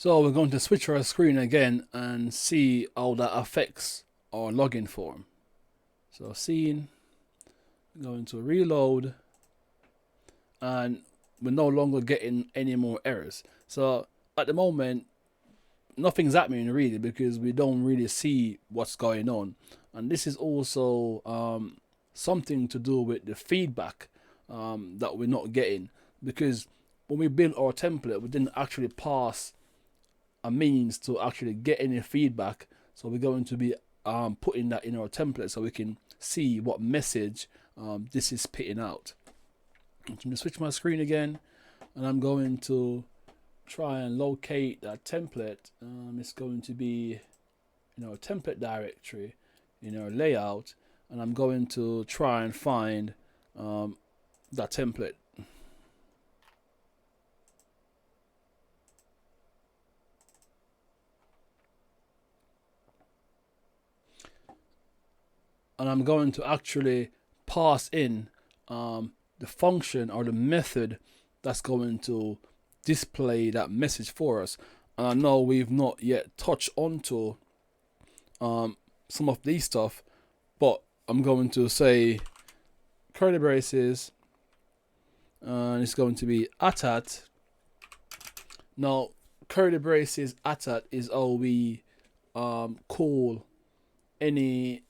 So we're going to switch our screen again and see how that affects our login form. So scene, going to reload, and we're no longer getting any more errors. So at the moment, nothing's happening really because we don't really see what's going on. And this is also something to do with the feedback that we're not getting, because when we built our template, we didn't actually pass a means to actually get any feedback. So we're going to be putting that in our template so we can see what message this is spitting out. I'm going to switch my screen again, and I'm going to try and locate that template. It's going to be in our template directory, in our layout, and I'm going to try and find that template. And I'm going to actually pass in the function or the method that's going to display that message for us. And I know we've not yet touched onto some of these stuff, but I'm going to say curly braces, and it's going to be @. Now curly braces @ is how we call any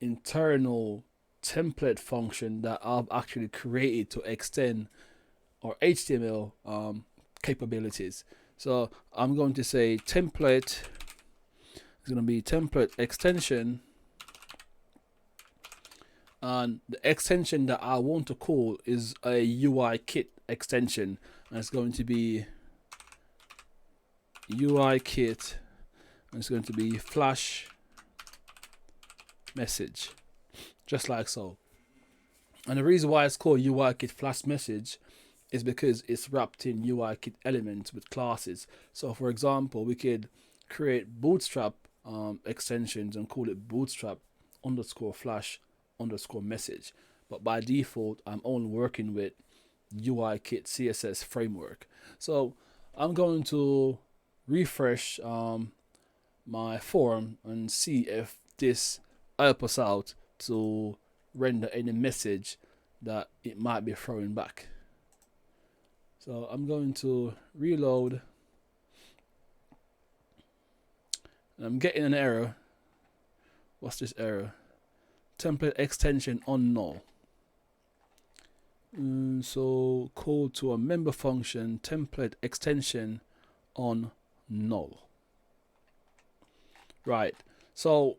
internal template function that I've actually created to extend our HTML capabilities. So I'm going to say template, it's going to be template extension, and the extension that I want to call is a UI kit extension, and it's going to be UI kit, and it's going to be flash message, just like so. And the reason why it's called UI kit flash message is because it's wrapped in UI kit elements with classes. So for example, we could create bootstrap extensions and call it bootstrap _ flash _ message, but by default I'm only working with UI kit CSS framework. So I'm going to refresh my form and see if this help us out to render any message that it might be throwing back. So I'm going to reload, and I'm getting an error. What's this error? Template extension on null. So call to a member function, template extension on null. Right, so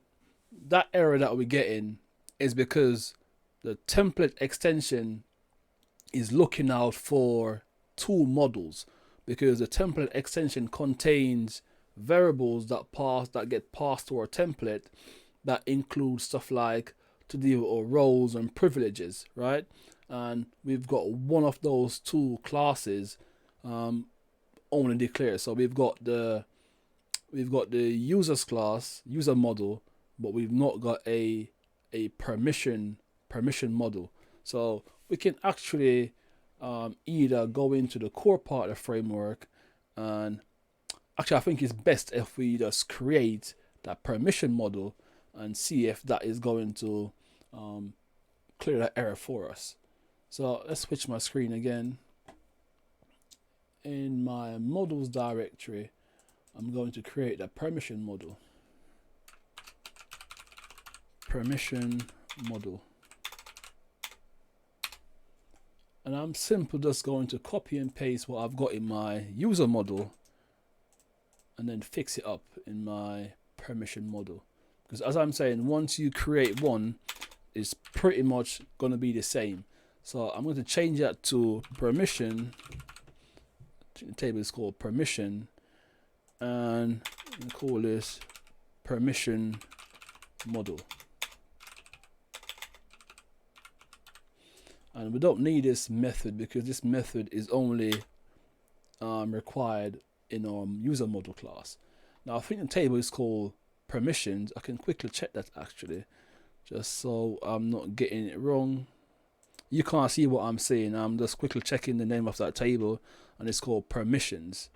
that error that we're getting is because the template extension is looking out for two models, because the template extension contains variables that get passed to our template that include stuff like to deal with our roles and privileges, right? And we've got one of those two classes only declared. So we've got the users class, user model, but we've not got a permission model. So we can actually either go into the core part of the framework, and actually I think it's best if we just create that permission model and see if that is going to clear that error for us. So let's switch my screen again. In my models directory, I'm going to create that permission model. Permission model. And I'm simply just going to copy and paste what I've got in my user model and then fix it up in my permission model. Because as I'm saying, once you create one, it's pretty much going to be the same. So I'm going to change that to permission. The table is called permission, and we call this permission model. And we don't need this method because this method is only required in our user model class. Now I think the table is called permissions. I can quickly check that actually, just so I'm not getting it wrong. You can't see what I'm saying. I'm just quickly checking the name of that table, and it's called permissions.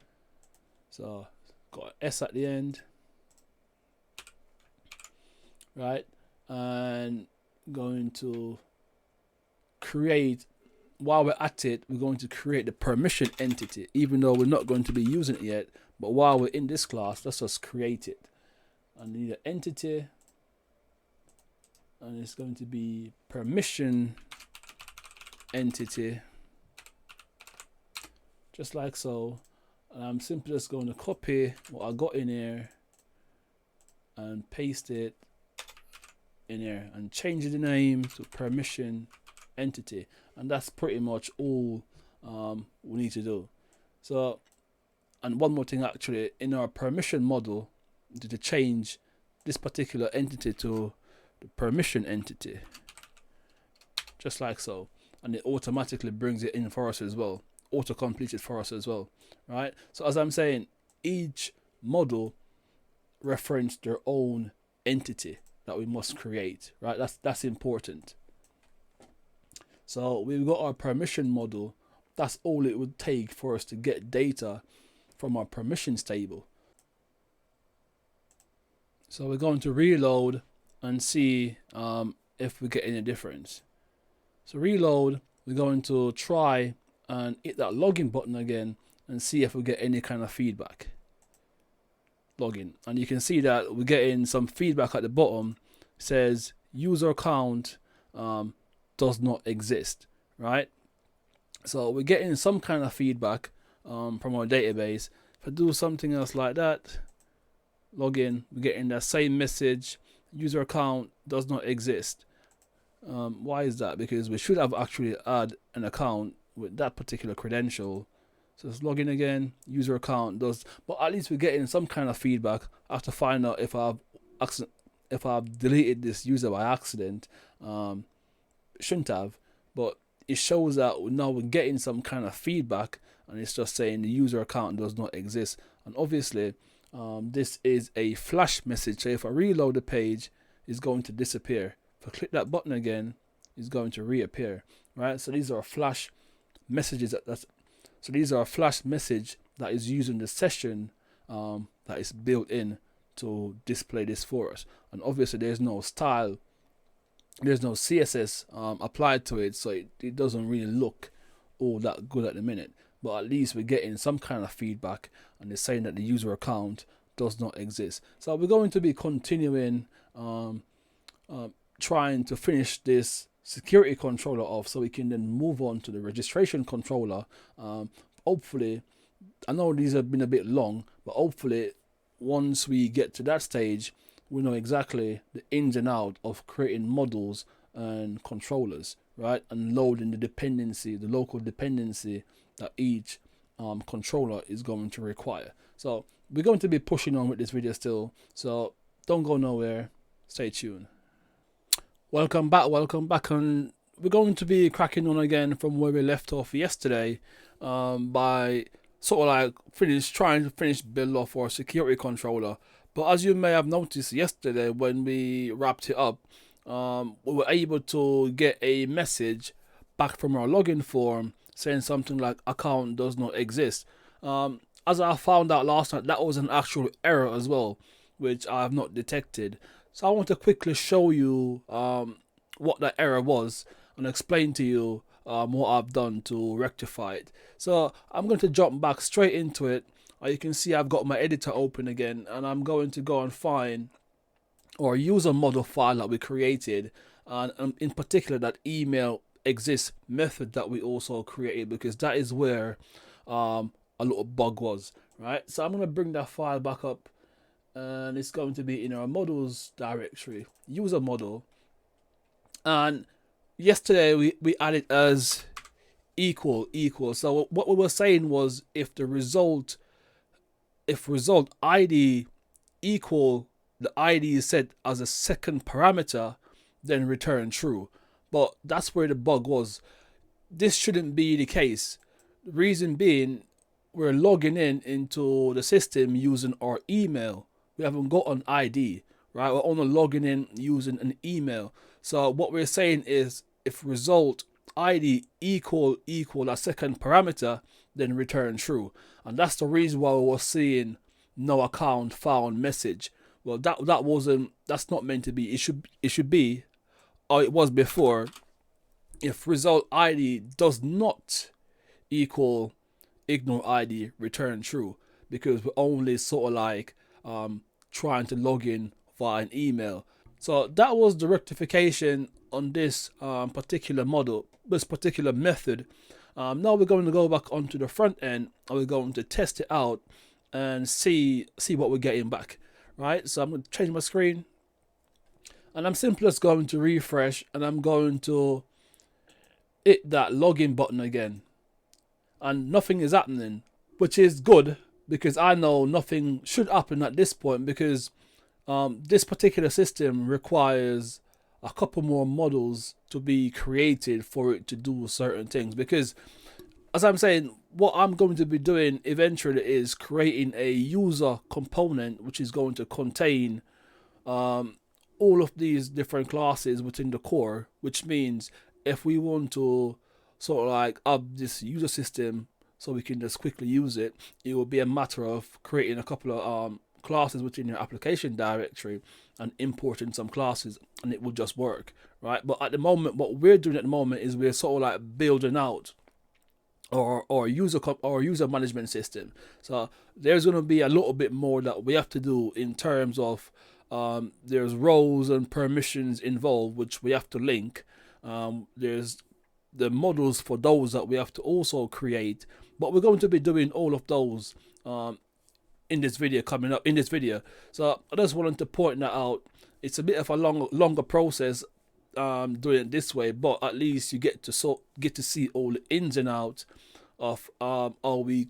So got an S at the end, right? And going to create, while we're at it, we're going to create the permission entity, even though we're not going to be using it yet. But while we're in this class, let's just create it. I need an entity, and it's going to be permission entity, just like so. And I'm simply just going to copy what I got in here and paste it in here and change the name to permission entity, and that's pretty much all we need to do. So, and one more thing, actually, in our permission model, to change this particular entity to the permission entity, just like so, and it automatically brings it in for us as well, auto complete it for us as well, right? So as I'm saying, each model reference their own entity that we must create, right? That's important. So we've got our permission model. That's all it would take for us to get data from our permissions table. So we're going to reload and see if we get any difference. So reload, we're going to try and hit that login button again and see if we get any kind of feedback. Login, and you can see that we're getting some feedback at the bottom. It says user account does not exist, right? So we're getting some kind of feedback from our database. If I do something else like that, login, we're getting that same message, user account does not exist. Why is that? Because we should have actually had an account with that particular credential. So let's log in again, user account does, but at least we're getting some kind of feedback. I have to find out if I've deleted this user by accident. Shouldn't have, but it shows that now we're getting some kind of feedback, and it's just saying the user account does not exist. And obviously this is a flash message, so if I reload the page, it's going to disappear. If I click that button again, it's going to reappear, right? So these are flash messages so these are a flash message that is using the session that is built in to display this for us. And obviously there's no style, there's no CSS applied to it, so it doesn't really look all that good at the minute. But at least we're getting some kind of feedback, and it's saying that the user account does not exist. So we're going to be continuing trying to finish this security controller off, so we can then move on to the registration controller. Hopefully, I know these have been a bit long, but hopefully once we get to that stage, we know exactly the ins and out of creating models and controllers, right? And loading the dependency, the local dependency that each controller is going to require. So we're going to be pushing on with this video still, so don't go nowhere, stay tuned. Welcome back, and we're going to be cracking on again from where we left off yesterday, by sort of like trying to finish build off our security controller. But as you may have noticed yesterday when we wrapped it up, we were able to get a message back from our login form saying something like account does not exist. As I found out last night, that was an actual error as well, which I have not detected. So I want to quickly show you what that error was and explain to you what I've done to rectify it. So I'm going to jump back straight into it. You can see I've got my editor open again, and I'm going to go and find our user model file that we created, and in particular that email exists method that we also created, because that is where a little bug was, right? So I'm going to bring that file back up, and it's going to be in our models directory, user model. And yesterday we added as equal. So what we were saying was if result ID equal the ID is set as a second parameter, then return true. But that's where the bug was. This shouldn't be the case. The reason being, we're logging into the system using our email. We haven't got an ID, right? We're only logging in using an email. So what we're saying is if result ID equal that second parameter, then return true. And that's the reason why we were seeing no account found message. Well, that's not meant to be. It should be, or it was before, if result ID does not equal ignore ID, return true, because we're only sort of like trying to log in via an email. So that was the rectification on this particular model, this particular method. Now we're going to go back onto the front end and we're going to test it out and see what we're getting back. Right, so I'm going to change my screen and I'm simply just going to refresh and I'm going to hit that login button again, and nothing is happening, which is good because I know nothing should happen at this point, because this particular system requires a couple more models to be created for it to do certain things. Because as I'm saying, what I'm going to be doing eventually is creating a user component which is going to contain all of these different classes within the core, which means if we want to sort of like up this user system so we can just quickly use it, it will be a matter of creating a couple of classes within your application directory and importing some classes, and it will just work, right? But at the moment, what we're doing at the moment is we're sort of like building out our user management system. So there's going to be a little bit more that we have to do in terms of there's roles and permissions involved which we have to link. There's the models for those that we have to also create, but we're going to be doing all of those in this video coming up in this video. So I just wanted to point that out. It's a bit of a longer process doing it this way, but at least you get to see all the ins and outs of how I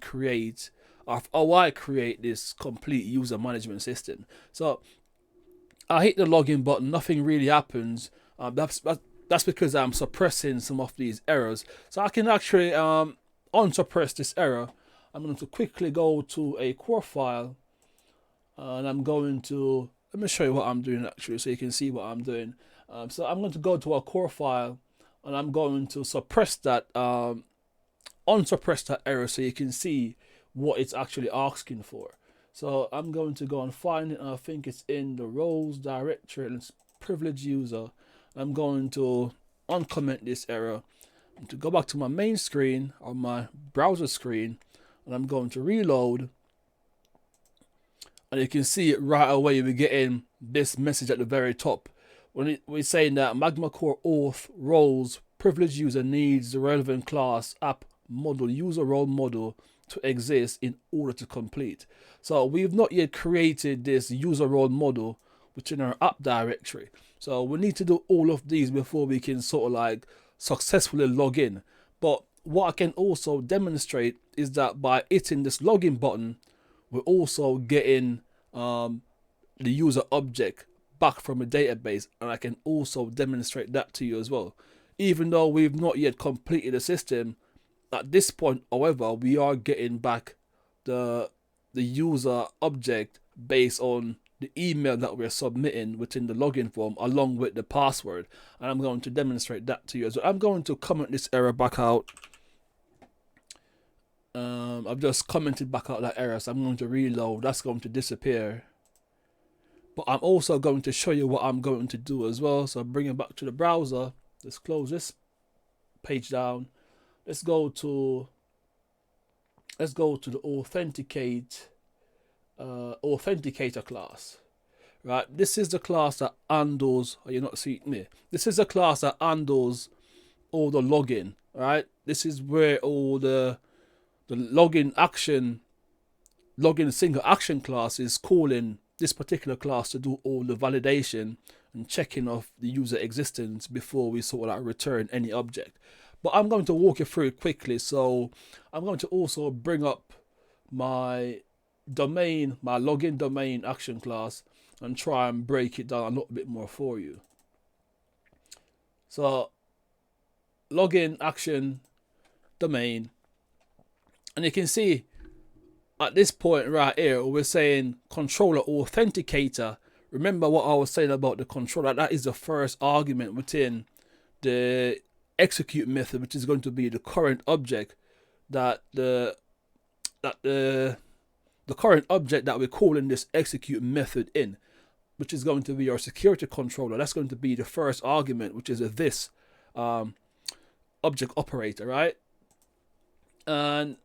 create this complete user management system. So I hit the login button, nothing really happens. That's because I'm suppressing some of these errors. So I can actually unsuppress this error. I'm going to quickly go to a core file and I'm going to, let me show you what I'm doing actually so you can see what I'm doing. So I'm going to go to a core file and I'm going to suppress that, unsuppress that error so you can see what it's actually asking for. So I'm going to go and find it, and I think it's in the roles directory and it's privileged user. I'm going to uncomment this error and to go back to my main screen or my browser screen, and I'm going to reload, and you can see it right away. We're getting this message at the very top when we're saying that MagmaCore auth roles privileged user needs the relevant class app model user role model to exist in order to complete. So we've not yet created this user role model within our app directory. So we need to do all of these before we can sort of like successfully log in. But what I can also demonstrate is that by hitting this login button, we're also getting the user object back from a database, and I can also demonstrate that to you as well. Even though we've not yet completed the system, at this point, however, we are getting back the user object based on the email that we're submitting within the login form along with the password, and I'm going to demonstrate that to you as well. I'm going to comment this error back out. I've just commented back out that error, so I'm going to reload. That's going to disappear, but I'm also going to show you what I'm going to do as well. So I'm bringing back to the browser. Let's close this page down. Let's go to the Authenticator class. Right, this is the class that handles, you're not seeing me. This is the class that handles all the login. Right, this is where all the login single action class is calling this particular class to do all the validation and checking of the user existence before we sort of like return any object. But I'm going to walk you through it quickly. So I'm going to also bring up my domain, my login domain action class, and try and break it down a little bit more for you. So login action domain, and you can see at this point right here we're saying ControllerAuthenticator. Remember what I was saying about the controller? That is the first argument within the execute method, which is going to be the current object that the the current object that we're calling this execute method in, which is going to be our security controller. That's going to be the first argument, which is a this object operator, right? And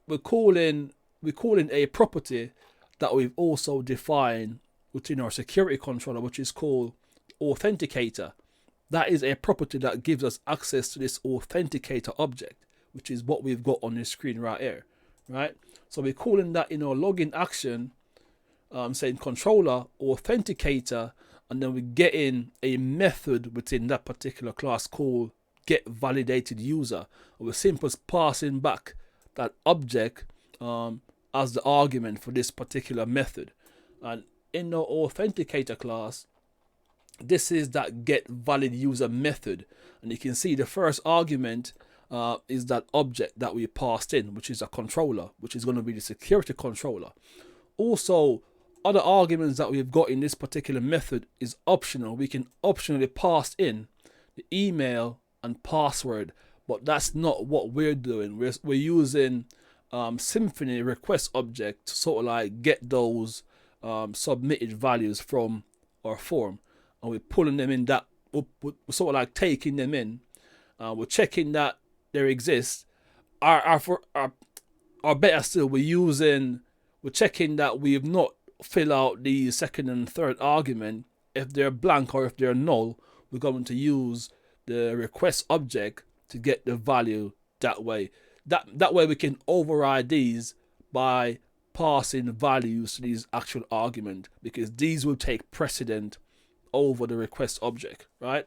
we're calling a property that we've also defined within our security controller, which is called Authenticator. That is a property that gives us access to this Authenticator object, which is what we've got on this screen right here, right? So we're calling that in our login action, saying controller Authenticator, and then we get in a method within that particular class called GetValidUser. We're simply passing back that object as the argument for this particular method. And in the Authenticator class, this is that GetValidUser method, and you can see the first argument is that object that we passed in, which is a controller, which is going to be the security controller. Also, other arguments that we've got in this particular method is optional. We can optionally pass in the email and password, but that's not what we're doing. We're using Symfony request object to sort of like get those submitted values from our form, and we're pulling them in. That we're sort of like taking them in. We're checking that they exist. Or better still, we're checking that we have not fill out the second and third argument. If they're blank or if they're null, we're going to use the request object to get the value that way. That way we can override these by passing values to these actual argument, because these will take precedent over the request object, right?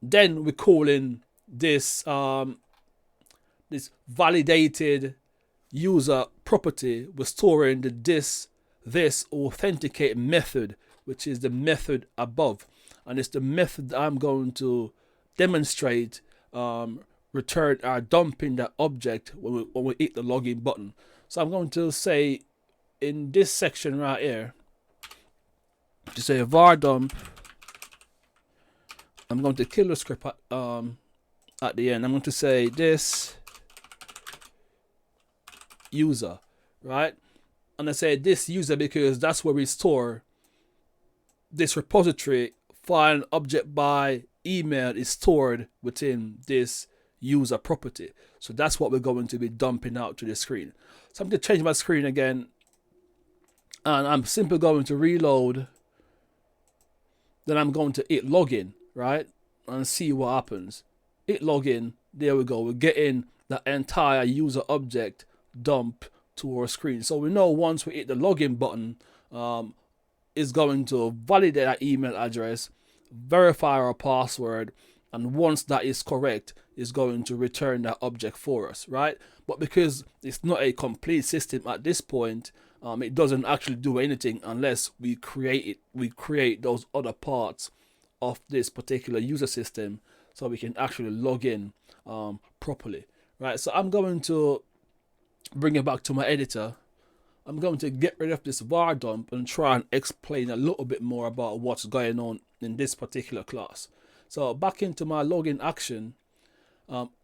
Then we're calling this this validated user property. We're storing the this authenticate method, which is the method above, and it's the method that I'm going to demonstrate return or dumping that object when we hit the login button. So I'm going to say in this section right here, to say var dump. I'm going to kill the script at the end. I'm going to say this user, right? And I say this user because that's where we store this repository. File object by email is stored within this user property. So that's what we're going to be dumping out to the screen. So I'm going to change my screen again, and I'm simply going to reload. Then I'm going to hit login, right, and see what happens. Hit login. There we go. We're getting the entire user object dump to our screen. So we know once we hit the login button, it's going to validate our email address, verify our password, and once that is correct, it's going to return that object for us, right? But because it's not a complete system at this point, it doesn't actually do anything unless we create it. We create those other parts of this particular user system so we can actually log in properly, right? So I'm going to bring it back to my editor. I'm going to get rid of this var dump and try and explain a little bit more about what's going on in this particular class. So back into my login action,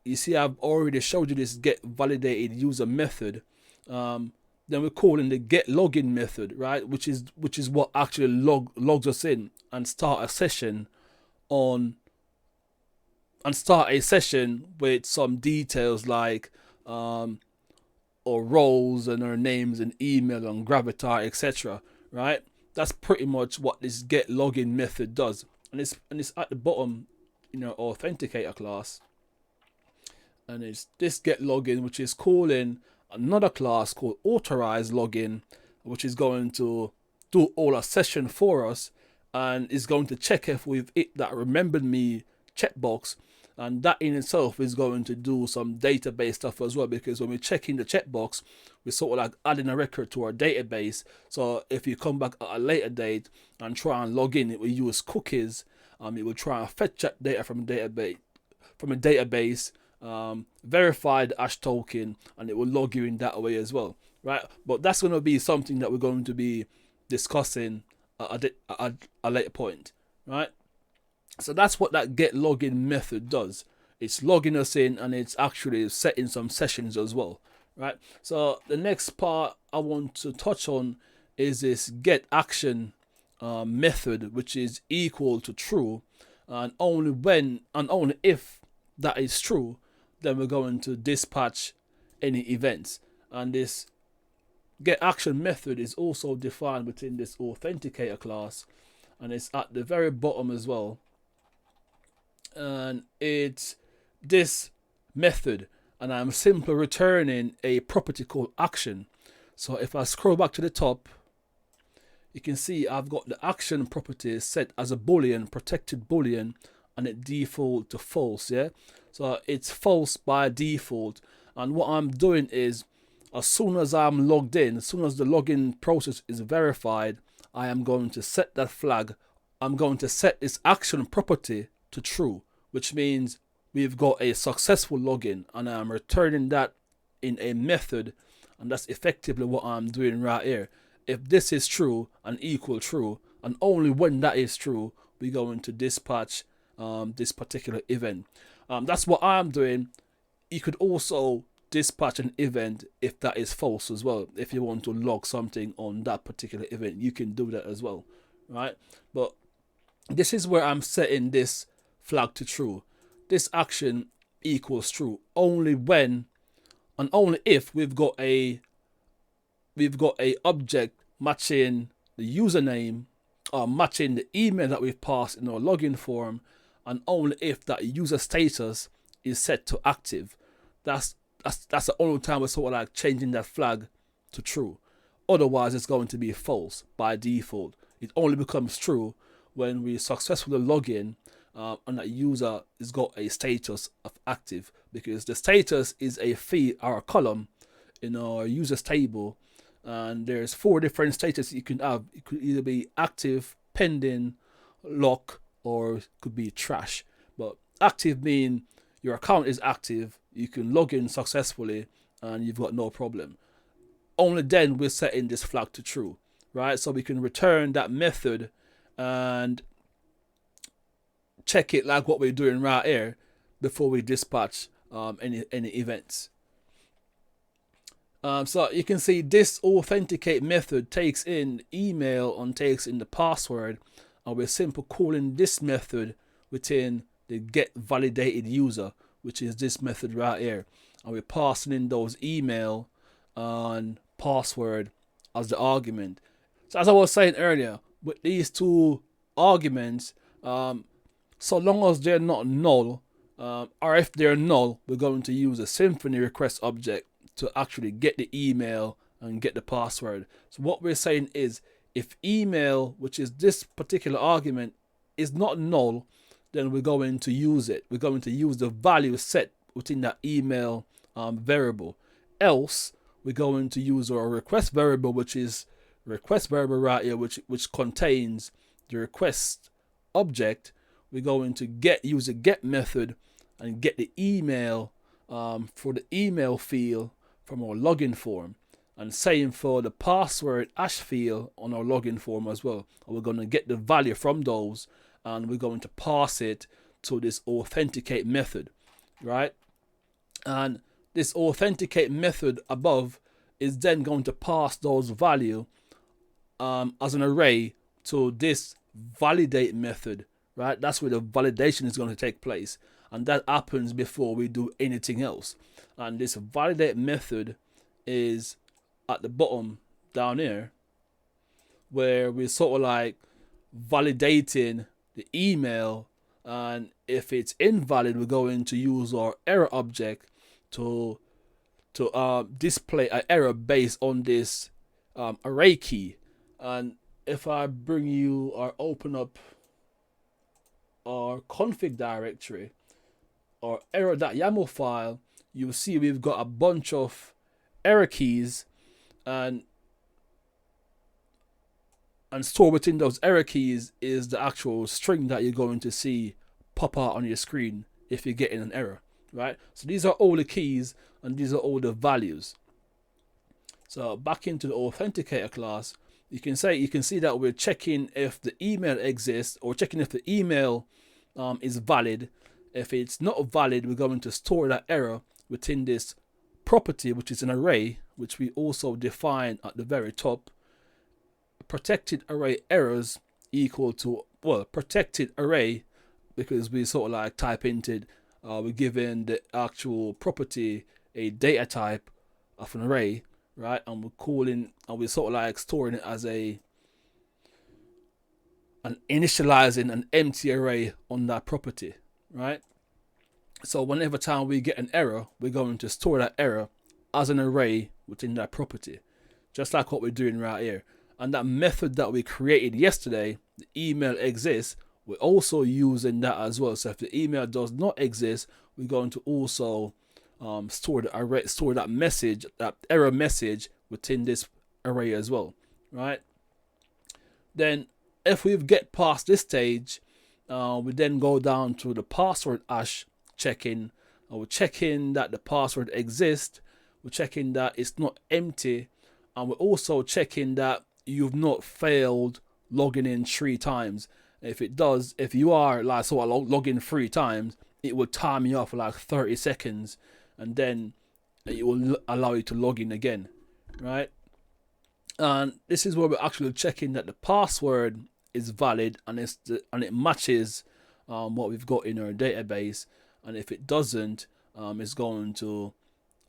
you see I've already showed you this GetValidUser method. Then we're calling the GetLogin method, right? Which is what actually logs us in and start a session with some details like or roles and our names and email and gravatar, etc. Right? That's pretty much what this GetLogin method does, and it's at the bottom in our Authenticator class, and it's this GetLogin, which is calling another class called AuthorizeLogin, which is going to do all our session for us, and is going to check if we've hit that remembered me checkbox. And that in itself is going to do some database stuff as well, because when we're checking the checkbox, we're sort of like adding a record to our database. So if you come back at a later date and try and log in, it will use cookies. It will try and fetch that data from a database, verify the hash token, and it will log you in that way as well, right? But that's going to be something that we're going to be discussing at a later point, right? So that's what that GetLogin method does. It's logging us in, and it's actually setting some sessions as well, right? So the next part I want to touch on is this GetAction method, which is equal to true, and only when and only if that is true, then we're going to dispatch any events. And this GetAction method is also defined within this Authenticator class, and it's at the very bottom as well. And it's this method, and I'm simply returning a property called action. So if I scroll back to the top, you can see I've got the action property set as a boolean, protected boolean, and it default to false. Yeah, so it's false by default. And what I'm doing is, as soon as I'm logged in, as soon as the login process is verified, I am going to set that flag. I'm going to set this action property to true, which means we've got a successful login, and I'm returning that in a method. And that's effectively what I'm doing right here. If this is true and equal true, and only when that is true, we're going to dispatch this particular event. That's what I'm doing. You could also dispatch an event if that is false as well. If you want to log something on that particular event, you can do that as well, right? But this is where I'm setting this flag to true. This action equals true only when and only if we've got a object matching the username or matching the email that we've passed in our login form, and only if that user status is set to active. That's the only time we're sort of like changing that flag to true. Otherwise, it's going to be false by default. It only becomes true when we successfully log in and that user has got a status of active, because the status is a field or a column in our users table, and there's 4 different statuses you can have. It could either be active, pending, lock, or it could be trash. But active mean your account is active, you can log in successfully, and you've got no problem. Only then we're setting this flag to true, right? So we can return that method and check it like what we're doing right here before we dispatch any events. So you can see this authenticate method takes in email and takes in the password, and we're simply calling this method within the GetValidUser, which is this method right here, and we're passing in those email and password as the argument. So as I was saying earlier, with these 2 arguments, so long as they're not null, or if they're null, we're going to use a Symfony request object to actually get the email and get the password. So what we're saying is, if email, which is this particular argument, is not null, then we're going to use it. We're going to use the value set within that email variable. Else, we're going to use our request variable, which is request variable right here, which contains the request object. We're going to use a get method and get the email for the email field from our login form, and same for the password hash field on our login form as well. And we're going to get the value from those, and we're going to pass it to this authenticate method, right? And this authenticate method above is then going to pass those value as an array to this validate method, right? That's where the validation is going to take place, and that happens before we do anything else. And this validate method is at the bottom down here, where we're sort of like validating the email, and if it's invalid, we're going to use our error object to display an error based on this array key. And if I bring you or open up our config directory or error.yaml file, you'll see we've got a bunch of error keys, and stored within those error keys is the actual string that you're going to see pop out on your screen if you're getting an error, right? So these are all the keys and these are all the values. So back into the Authenticator class, you can see that we're checking if the email exists, or checking if the email is valid. If it's not valid, we're going to store that error within this property, which is an array, which we also define at the very top, protected array errors equal to, well, protected array, because we sort of like type into we're giving the actual property a data type of an array, right? And we're calling, and we're sort of like storing it as an initializing an empty array on that property, right? So whenever time we get an error, we're going to store that error as an array within that property, just like what we're doing right here. And that method that we created yesterday, the email exists, we're also using that as well. So if the email does not exist, we're going to also store the array, store that message, that error message within this array as well, right? Then if we get past this stage, we then go down to the password hash checking, and we're checking that the password exists, we're checking that it's not empty, and we're also checking that you've not failed logging in 3 times. If it does, if you are like sort of logging 3 times, it will time you off for like 30 seconds, and then it will allow you to log in again, right? And this is where we're actually checking that the password is valid and it matches what we've got in our database. And if it doesn't, it's going to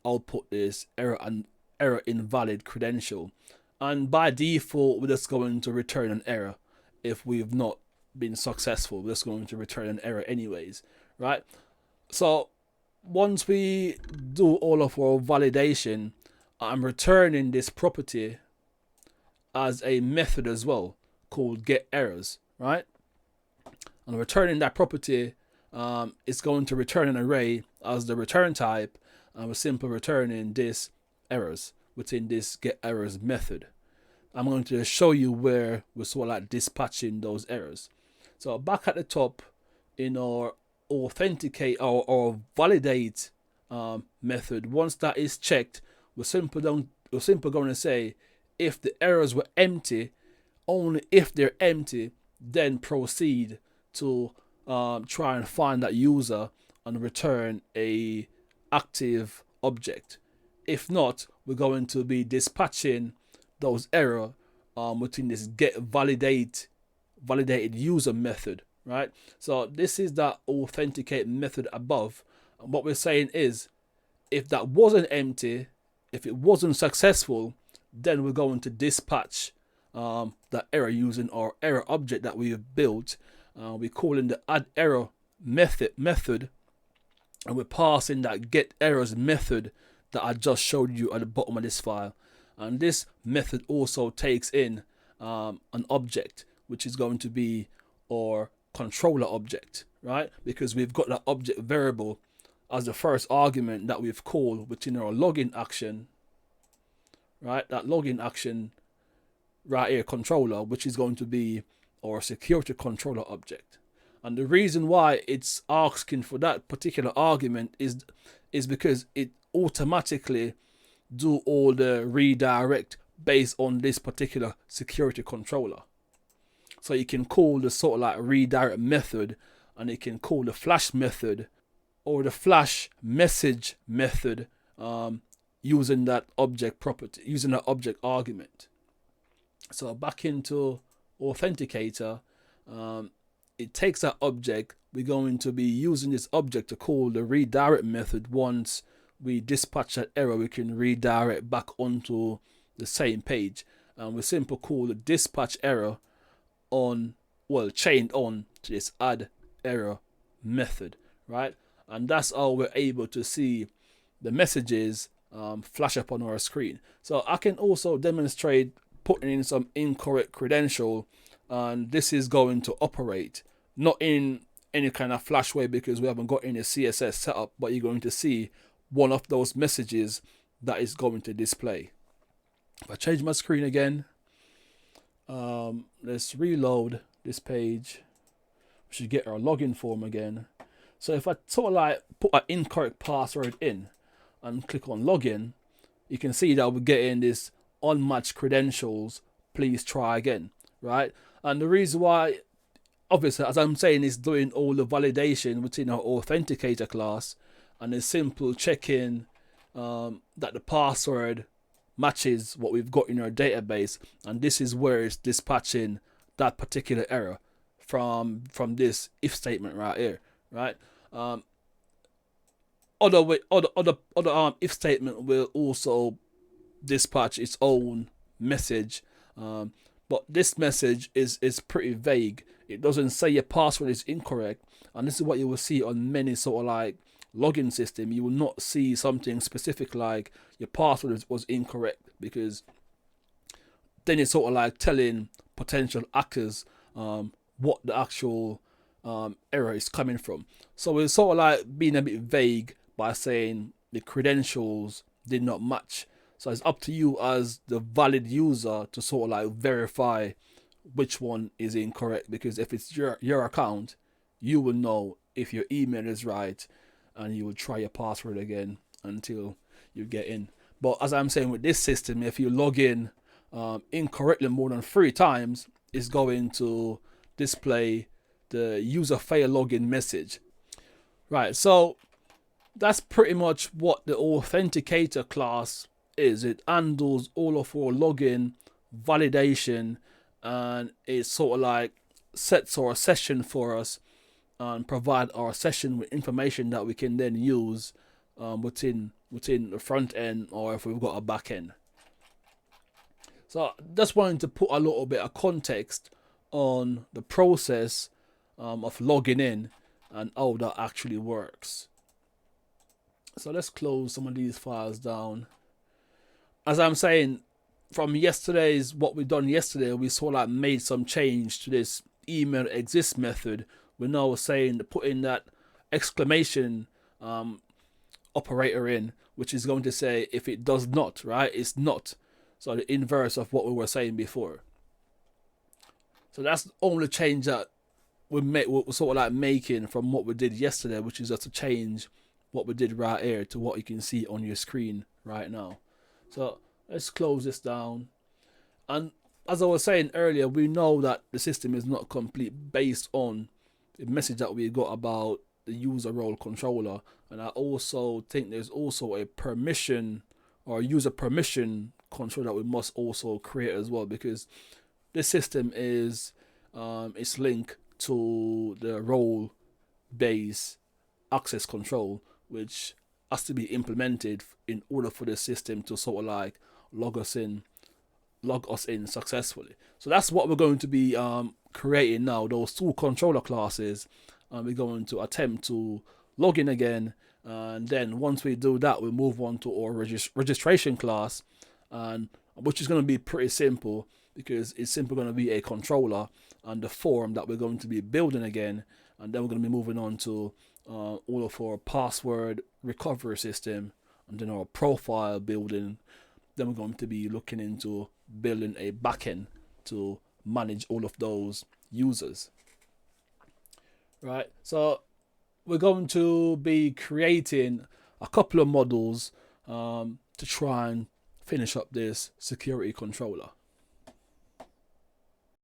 output this error invalid credential. And by default, we're just going to return an error. If we've not been successful, we're just going to return an error anyways, right? So once we do all of our validation, I'm returning this property as a method as well called getErrors, right? And returning that property, it's going to return an array as the return type, and we're simply returning this errors within this getErrors method. I'm going to show you where we're sort of like dispatching those errors. So back at the top in our authenticate or validate method, once that is checked, we're simply going to say if the errors were empty, only if they're empty, then proceed to try and find that user and return a active object. If not, we're going to be dispatching those error within this GetValidated user method, right? So this is that authenticate method above. And what we're saying is, if that wasn't empty, if it wasn't successful, then we're going to dispatch that error using our error object that we have built. We're calling the add error method, and we're passing that get errors method that I just showed you at the bottom of this file. And this method also takes in an object, which is going to be our controller object, right? Because we've got that object variable as the first argument that we've called within our login action, right? That login action right here, controller, which is going to be our security controller object. And the reason why it's asking for that particular argument is because it automatically do all the redirect based on this particular security controller. So you can call the sort of like redirect method, and you can call the flash method or the flash message method using that object property, using that object argument. So back into Authenticator, it takes that object. We're going to be using this object to call the redirect method. Once we dispatch that error, we can redirect back onto the same page, and we simply call the dispatch error on, well, chained on to this add error method, right? And that's how we're able to see the messages flash up on our screen. So I can also demonstrate putting in some incorrect credential, and this is going to operate not in any kind of flash way because we haven't got any CSS set up, but you're going to see one of those messages that is going to display. If I change my screen again, let's reload this page. We should get our login form again. So if I sort of like put an incorrect password in and click on login, you can see that we're getting this unmatched credentials, please try again, right? And the reason why, obviously, as I'm saying, is doing all the validation within our Authenticator class, and a simple check-in that the password matches what we've got in our database, and this is where it's dispatching that particular error from this if statement right here, right? Other if statement will also dispatch its own message, but this message is pretty vague. It doesn't say your password is incorrect, and this is what you will see on many sort of like login system. You will not see something specific like your password was incorrect, because then it's sort of like telling potential hackers what the actual error is coming from. So it's sort of like being a bit vague by saying the credentials did not match. So it's up to you as the valid user to sort of like verify which one is incorrect, because if it's your account, you will know if your email is right, and you will try your password again until you get in. But as I'm saying, with this system, if you log in incorrectly more than 3 times, it's going to display the user failed login message. Right, so that's pretty much what the Authenticator class is. It handles all of our login, validation, and it sort of like sets our session for us and provide our session with information that we can then use within the front end, or if we've got a back end. So just wanting to put a little bit of context on the process of logging in and how that actually works. So let's close some of these files down. As I'm saying, from yesterday's, what we've done yesterday, we sort of like made some change to this email exists method. We're now saying to put in that exclamation operator in, which is going to say if it does not, right, it's not. So the inverse of what we were saying before. So that's the only change that we're sort of like making from what we did yesterday, which is just to change what we did right here to what you can see on your screen right now. So let's close this down. And as I was saying earlier, we know that the system is not complete based on the message that we got about the user role controller. And I also think there's also a permission or user permission control that we must also create as well, because this system is it's linked to the role based access control, which has to be implemented in order for the system to sort of like log us in successfully. So that's what we're going to be creating now, those 2 controller classes, and we're going to attempt to log in again, and then once we do that, we move on to our registration class, and which is going to be pretty simple, because it's simply going to be a controller and the form that we're going to be building again, and then we're going to be moving on to all of our password recovery system, and then our profile building. Then we're going to be looking into building a backend to manage all of those users. Right, so we're going to be creating a couple of models to try and finish up this security controller.